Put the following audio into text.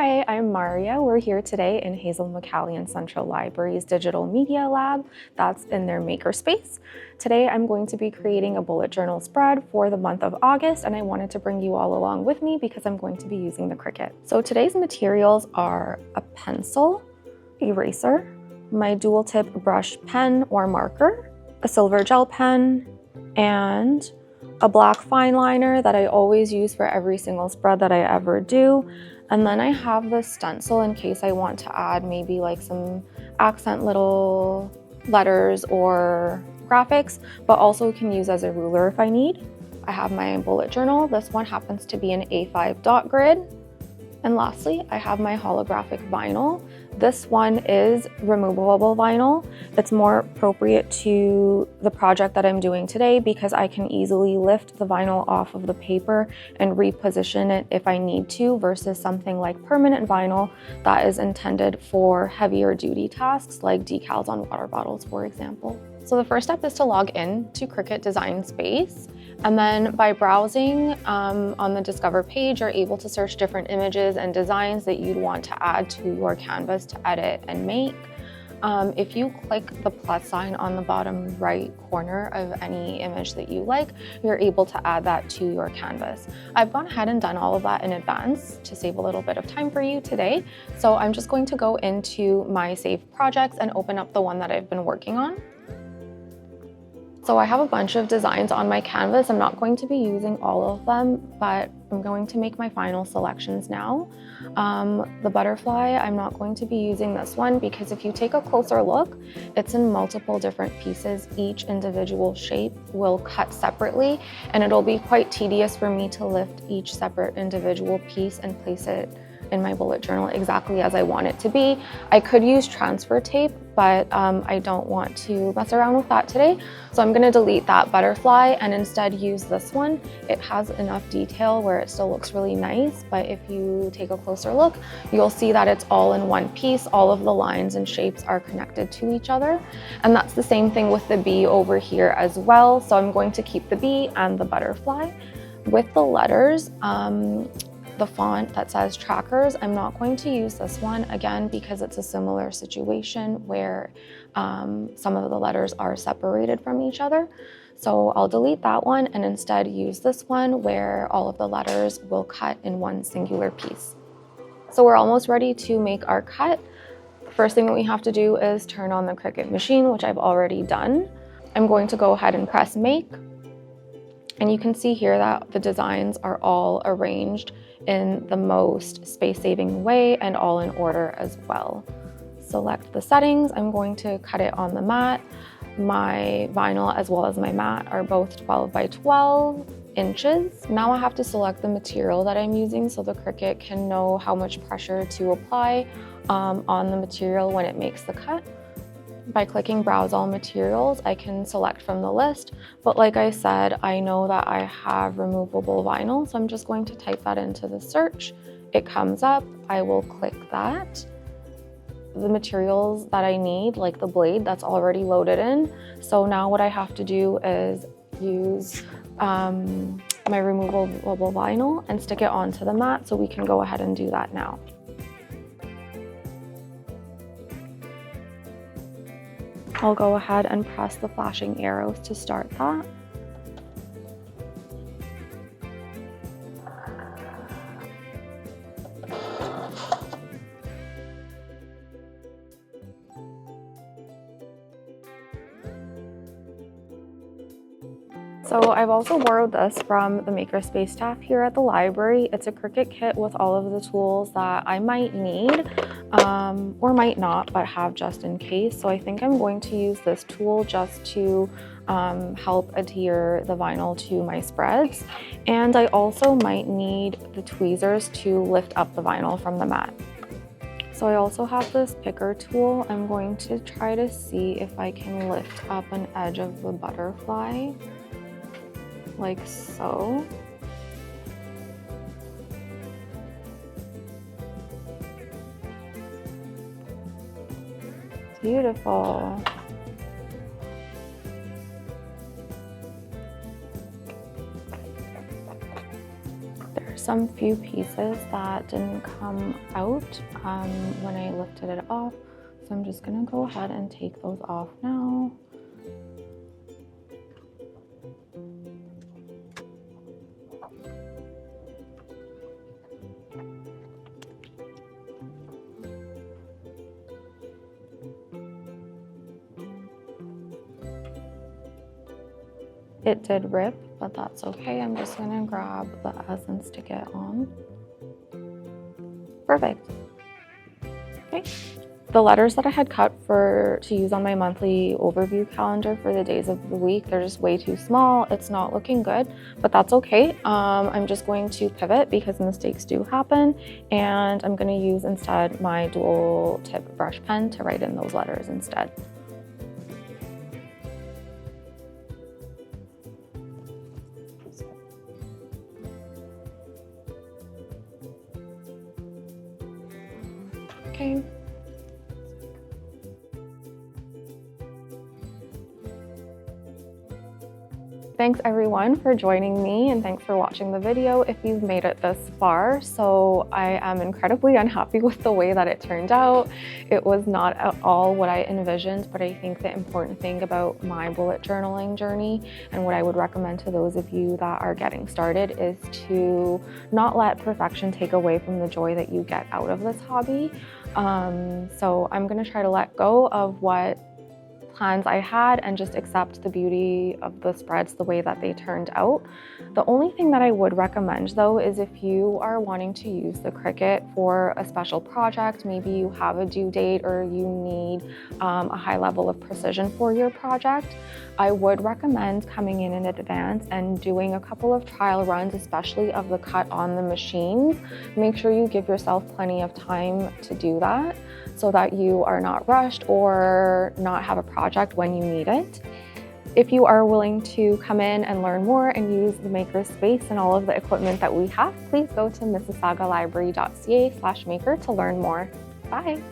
Hi, I'm Maria. We're here today in Hazel McCallion Central Library's Digital Media Lab. That's in their Makerspace. Today I'm going to be creating a bullet journal spread for the month of August, and I wanted to bring you all along with me because I'm going to be using the Cricut. So today's materials are a pencil, eraser, my dual tip brush pen or marker, a silver gel pen, and a black fine liner that I always use for every single spread that I ever do. And then I have the stencil in case I want to add maybe like some accent little letters or graphics, but also can use as a ruler if I need. I have my bullet journal. This one happens to be an A5 dot grid. And lastly, I have my holographic vinyl. This one is removable vinyl. It's more appropriate to the project that I'm doing today because I can easily lift the vinyl off of the paper and reposition it if I need to, versus something like permanent vinyl that is intended for heavier duty tasks like decals on water bottles, for example. So the first step is to log in to Cricut Design Space. And then by browsing on the Discover page, you're able to search different images and designs that you'd want to add to your canvas to edit and make. If you click the plus sign on the bottom right corner of any image that you like, you're able to add that to your canvas. I've gone ahead and done all of that in advance to save a little bit of time for you today. So I'm just going to go into my saved projects and open up the one that I've been working on. So I have a bunch of designs on my canvas. I'm not going to be using all of them, but I'm going to make my final selections now. The butterfly, I'm not going to be using this one because if you take a closer look, it's in multiple different pieces. Each individual shape will cut separately, and it'll be quite tedious for me to lift each separate individual piece and place it in my bullet journal exactly as I want it to be. I could use transfer tape, but I don't want to mess around with that today. So I'm gonna delete that butterfly and instead use this one. It has enough detail where it still looks really nice, but if you take a closer look, you'll see that it's all in one piece. All of the lines and shapes are connected to each other. And that's the same thing with the bee over here as well. So I'm going to keep the bee and the butterfly. With the letters, the font that says trackers, I'm not going to use this one again because it's a similar situation where some of the letters are separated from each other. So I'll delete that one and instead use this one where all of the letters will cut in one singular piece. So we're almost ready to make our cut. The first thing that we have to do is turn on the Cricut machine, which I've already done. I'm going to go ahead and press make. And you can see here that the designs are all arranged in the most space-saving way and all in order as well. Select the settings. I'm going to cut it on the mat. My vinyl as well as my mat are both 12 by 12 inches. Now I have to select the material that I'm using so the Cricut can know how much pressure to apply on the material when it makes the cut. By clicking Browse All Materials, I can select from the list, but like I said, I know that I have removable vinyl, so I'm just going to type that into the search. It comes up, I will click that. The materials that I need, like the blade, that's already loaded in. So now what I have to do is use my removable vinyl and stick it onto the mat, so we can go ahead and do that now. I'll go ahead and press the flashing arrows to start that. So I've also borrowed this from the Makerspace staff here at the library. It's a Cricut kit with all of the tools that I might need or might not, but have just in case. So I think I'm going to use this tool just to help adhere the vinyl to my spreads. And I also might need the tweezers to lift up the vinyl from the mat. So I also have this picker tool. I'm going to try to see if I can lift up an edge of the butterfly, like so. Beautiful. There's some few pieces that didn't come out when I lifted it off. So I'm just gonna go ahead and take those off now. It did rip, but that's okay. I'm just gonna grab the essence to get on. Perfect. Okay. The letters that I had cut to use on my monthly overview calendar for the days of the week, they're just way too small. It's not looking good, but that's okay. I'm just going to pivot because mistakes do happen, and I'm gonna use instead my dual tip brush pen to write in those letters instead. Okay. Thanks everyone for joining me, and thanks for watching the video if you've made it this far. So I am incredibly unhappy with the way that it turned out. It was not at all what I envisioned, but I think the important thing about my bullet journaling journey and what I would recommend to those of you that are getting started is to not let perfection take away from the joy that you get out of this hobby. So I'm gonna try to let go of what plans I had and just accept the beauty of the spreads the way that they turned out. The only thing that I would recommend though is if you are wanting to use the Cricut for a special project, maybe you have a due date or you need a high level of precision for your project, I would recommend coming in advance and doing a couple of trial runs, especially of the cut on the machines. Make sure you give yourself plenty of time to do that so that you are not rushed or not have a project when you need it. If you are willing to come in and learn more and use the Makerspace and all of the equipment that we have, please go to mississaugalibrary.ca/maker to learn more. Bye.